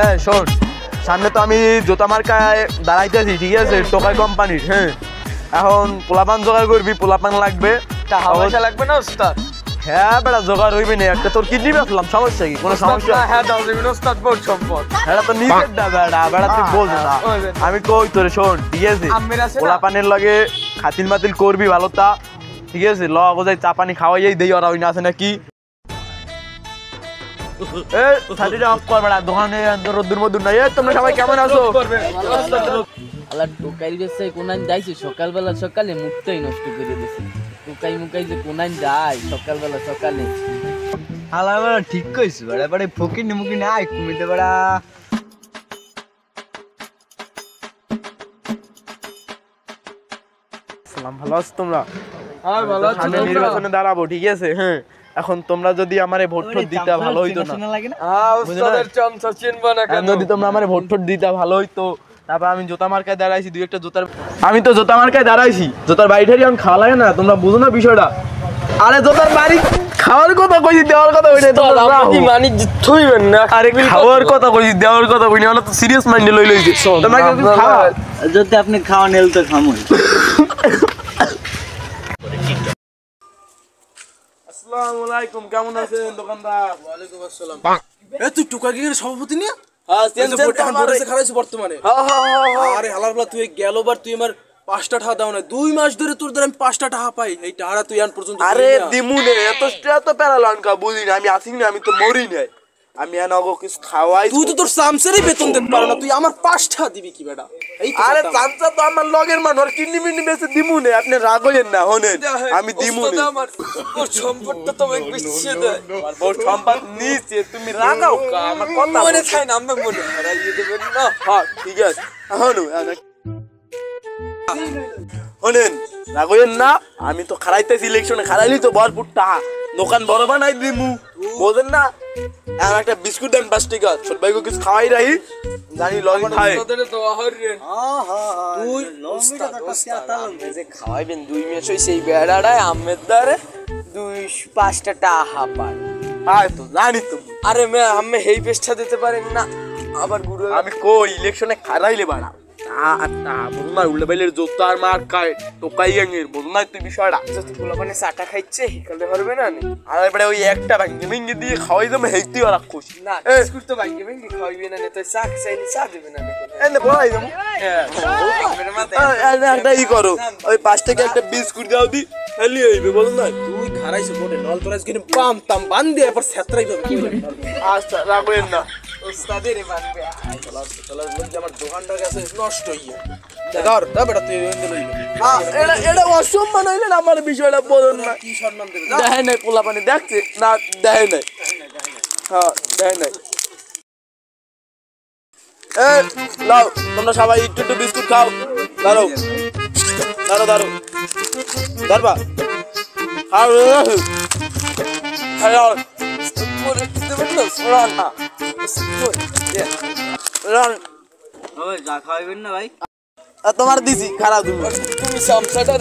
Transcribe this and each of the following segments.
হ্যাঁ শোন, সামনে তো আমি জুতা মার্কায় দাঁড়াইতেছি, ঠিক আছে, টোকাই কোম্পানির। হ্যাঁ, এখন পোলাপান জোগাড় করবি, পোলাপান লাগবে, টাকা পয়সা লাগবে না ওস্তাদ? হ্যাঁ বেটা জোগাড় হইবে না, একটা তোর কিডনি বেচলাম, সমস্যা কি? কোনো সমস্যা? হ্যাঁ দাও দিবেন ওস্তাদ, বহুত সম্পদ। এটা তো নিজের দা বেটা, বেটা তুই বল না, আমি কই তোরে শোন, ঠিক আছে, পোলাপানের লগে খাতিল মাতিল করবি ভালো তা, ঠিক আছে, ল গোজাই চা পানি খাওয়াই দেই, ওরা ওই না আছে নাকি? ছাতিটা অফ কর বেটা, দোকানে রোদ্দুর মদ্দুর নাই। তোমরা সবাই কেমন আছো? আলা টোকাই বেছে কোনান যাইছে সকালবেলা সকালে মুখটাই নষ্ট করে দিছে। টোকাই মুকাই যে কোনান যায় সকালবেলা সকালে। আলা বেটা ঠিক কইছ বেটা, বেটা ফকির নিমুকি নাই কুমিতে বেটা। সালাম, ভালো আছো তোমরা? হ্যাঁ ভালো আছি। আমি নির্বাচনে দাঁড়াবো, ঠিক আছে। হ্যাঁ, এখন তোমরা যদি আমারে ভোট ঠোট দিতা ভালো হইতো না। হ্যাঁ ওস্তাদের চামচা চিনবা না কেন? যদি তোমরা আমারে ভোট ঠোট দিতা ভালো হইতো। তারপর আমি জুতা মার্কায় দাঁড়াইছি, দুই একটা জুতার, আমি তো জুতা মার্কায় দাঁড়াইছি, জুতার বাড়ি ঠাড়ি এখন খাওয়া লাগে না, তোমরা বুঝো না বিষয়টা। আরে জুতার বাড়ি খাওয়ার কথা কইছি, দেওয়ার কথা কইনি, তোমরা আপনি মানি থইবেন না। আরে খাওয়ার কথা কইছি, দেওয়ার কথা কইনি, আমরা তো সিরিয়াস মাইন্ডে লই লইছি। তোমরা কি খাওয়া? যদি আপনি খাওয়া নেল তো খামুই। আসসালামু আলাইকুম, কেমন আছেন দোকানদার? ওয়ালাইকুম আসসালাম। এ তুই টোকা গিয়ে সভাপতি নিয়ে হ্যাঁ খারাইছি বর্তমানে। আরে হালার বলা, তুই গেলবার তুই আমার 5টা টাকা দাও না, 2 মাস ধরে তোর দ্বারা আমি 5টা টাকা পাই, এই টাকা তুই আন পর্যন্ত। আরে দিমুনে এত প্যারালানকা বুঝি না, আমি আসি না, আমি তো মরি নাই, আমি আনাগো কিছু খাওয়াই। তুই তো তোর সামসেরই বেতন দিতে পারো না, তুই আমার 5 টাকা দিবি কি বেটা? এই তো আরে চামচা তো আমার লগের মানুষ, কিডনি মিডনি বেঁচে দিমুনে, আপনি রাগ হইেন না, হনেন আমি দিমুনে। আমার সম্পদটা তোমাকে বিছিয়ে দেয়। আমার বড় সম্পদ নিচে, তুমি রাগাও কা? আমার কথা মনে চাই না, আমি মনে হারাইয়ে দেবেন না। হ্যাঁ ঠিক আছে, হনেন রাগ হইেন না, আমি তো খারাইতেছি ইলেকশনে, খারাইলি তো ভরপুর টাকা, দোকান বড় বানাই দিমু, বোঝেন না? এখন একটা বিস্কুট দেন 5 টাকা, ছোট ভাইকে কিছু খাওয়াই রাখি, জানি লগে খায়। ওস্তাদের তো হরেন তুই যে খাওয়াইবেন 2 মাস হইছে, এই বেড়াটায় আমের দ্বারে 2-5টা টাকা পায়। আয় তো জানি তো, আরে মে আমি হেই পেস্টটা দিতে পারেন না, আবার গুরু আমি কই ইলেকশনে খারাইলে বাড়া বলুন উল্লে বাইলের জোতার মার খায় টোকাই গ্যাংয়ের, বলুন তুই বিষয়টা। যদি পোলাপানে চাটা খাইছে হিকালে পারবে না নি? আর এবারে ওই একটা ভাঙ্গি ভেঙ্গি দিয়ে খাওয়াই দেবে, হেঁটে ওরা খুশি না বিস্কুট তো ভাঙ্গি ভাঙ্গি খাওয়াইবে না, তো চা চাইলে চা দেবে না। এনে বলাই দেবো একটা ই করো, ওই 5 টাকা একটা বিস্কুট দাও দি, হেলি হইবে, বলুন না? তুই খারাইছিস বটে, নল তোরাজ কিনে পাম তাম বান দিয়ে এরপর সেত্রাই পাবে কি বলে? আচ্ছা রাখবেন না, ওস্তাদের মানবে। চলার লোক যে আমার দোকানটার কাছে নষ্ট হইয়া ধর দা বেটা, তুই এনে লইলি এটা অসম্মান হইলে না, আমার বিষয়টা বলুন না। কি সম্মান দেবে? দেখে নাই পোলা পানি দেখছে না, দেখে নাই, হ্যাঁ দেখে নাই। লাও তোমরা সবাই একটু একটু বিস্কুট খাও, দাঁড়ো দাঁড়ো দাঁড়ো দাঁড়বা যা খাওয়াইবেন না ভাই, তোমার দিছি খারাপ তুমি, তুমি সামসাটা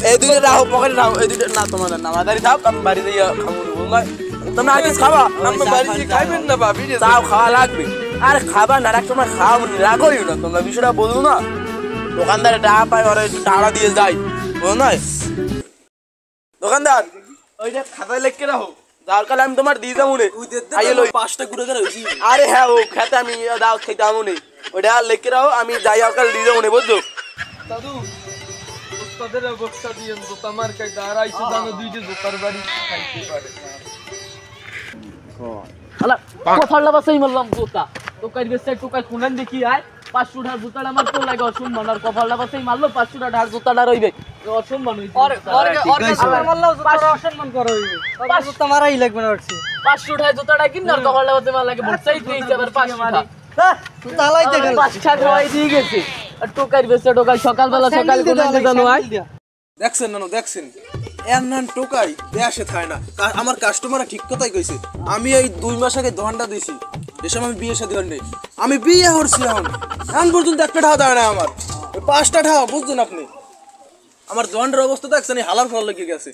এই দুইটা রাখো পকেটে রাখো, এই দুইটা না তোমার না, আমাদের থাক, আমি বাড়িতে খাবো না, তোমরা আগে খাবা, আমি বাড়িতে খাইবেন না ভাবি, তাও খাওয়া লাগবে। আরে খাবা না, এক সময় খাওয়া রাখোই না, তোমরা বিষয়টা বলবো না, দোকানদারে টাকা পায় ওরা টাকা দিয়ে যায়, বলো না? দোকানদার ওইটা খাতায় লিখে রাখো, দরকার আমি তোমার দিয়ে যাবো নে, 5টা গুড়ে করে হইছি। আরে হ্যাঁ ও খেতে আমি দাও খেতে আমো নে, ওইটা লিখে রাখো, আমি যাই কাল দিয়ে যাবো নে, বুঝছো? দাদু ওস্তাদের অবস্থা দিয়ে জুতা মার খাই দাঁড়াইছে, জানো দুইটা জুতার বাড়ি খাইতে পারে। আলা কথাটা বাসাই মারলাম জুতা। টোকাই বেছে টোকাই কোনান দেখি আয় 500 টাকা জুতাটা আমার তো লাগে অসম্মান, আর কপালটা বাসাই মারলো 500 টাকা জুতাটা রইবে, অসম্মান হইছে। অসম্মান করো হইবে, 500 মারাই লাগবে না ওরছি। 500 টাকা জুতাটা কিনা আর কপালটা বাসাই মার লাগে ভরসাই দিয়েছে, আবার 500 টাকা তুই তালাইতে গেল 5 টাকা খাওয়াই দিয়ে গেছে। আর টোকাই বেছে টোকাই সকালবেলা সকাল কোনান জানো আয় দেখছেন না দেখছেন, এর নাম টোকাই দেশে থাকে না। আমার কাস্টমাররা ঠিক কথাই কইছে, আমি এই 2 মাস আগে দোকানটা দিছি, এসব আমি বিয়ে শাদী করি নাই, আমি বিয়ে করছি, এখন পর্যন্ত একটা টাকা দেয় না আমার, 5টা টাকা বুঝছেন আপনি? আমার দোকানটার অবস্থা দেখছেন, হালার ফালার লেগে গেছে।